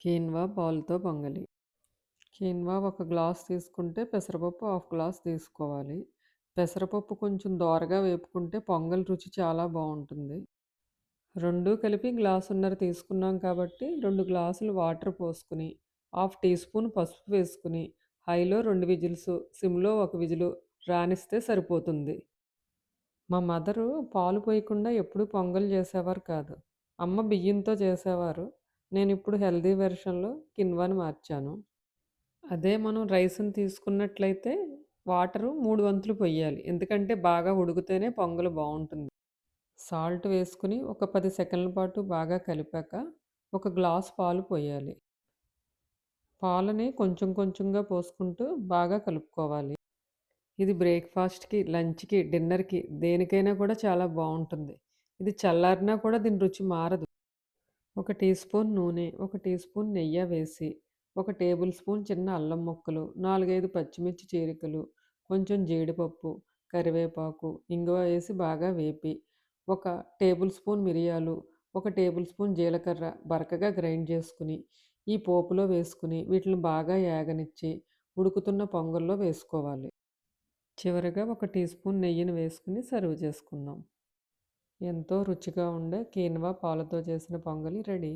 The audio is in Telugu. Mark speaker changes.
Speaker 1: కీన్వా పాలతో పొంగలి. కీన్వా ఒక గ్లాస్ తీసుకుంటే పెసరపప్పు హాఫ్ గ్లాస్ తీసుకోవాలి. పెసరపప్పు కొంచెం దోరగా వేపుకుంటే పొంగల్ రుచి చాలా బావుంటుంది. 2 కలిపి గ్లాసున్నర తీసుకున్నాం కాబట్టి 2 గ్లాసులు వాటర్ పోసుకొని, హాఫ్ టీ స్పూన్ పసుపు వేసుకొని, హైలో 2 విజిల్స్, సిమ్‌లో 1 విజిలు రానిస్తే సరిపోతుంది. మా మదరు పాలు పోయకుండా ఎప్పుడూ పొంగల్ చేసేవారు కాదు. అమ్మ బియ్యంతో చేసేవారు. నేనిప్పుడు హెల్తీ వెర్షన్‌లో కిన్వాని మార్చాను. అదే మనం రైస్‌ని తీసుకున్నట్లయితే వాటరు 3 వంతులు పొయ్యాలి. ఎందుకంటే బాగా ఉడికితేనే పొంగల్ బావుంటుంది. సాల్ట్ వేసుకొని ఒక 10 సెకన్ల పాటు బాగా కలిపాక ఒక గ్లాస్ పాలు పొయ్యాలి. పాలని కొంచెం కొంచెంగా పోసుకుంటూ బాగా కలుపుకోవాలి. ఇది బ్రేక్‌ఫాస్ట్‌కి, లంచ్‌కి, డిన్నర్‌కి దేనికైనా కూడా చాలా బావుంటుంది. ఇది చల్లారినా కూడా దీని రుచి మారదు. ఒక టీ స్పూన్ నూనె, ఒక టీ స్పూన్ నెయ్యి వేసి, ఒక టేబుల్ స్పూన్ చిన్న అల్లం ముక్కలు, 4, 5 పచ్చిమిర్చి చీలికలు, కొంచెం జీడిపప్పు, కరివేపాకు, ఇంగువ వేసి బాగా వేపి, ఒక టేబుల్ స్పూన్ మిరియాలు, ఒక టేబుల్ స్పూన్ జీలకర్ర బరకగా గ్రైండ్ చేసుకుని, ఈ పోపులో వేసుకుని వీటిని బాగా ఏగనిచ్చి, ఉడుకుతున్న పొంగల్లో వేసుకోవాలి. చివరగా ఒక టీ స్పూన్ నెయ్యిని వేసుకుని సర్వ్ చేసుకుందాం. ఎంతో రుచిగా ఉండే కీన్వా పాలతో చేసిన పొంగలి రెడీ.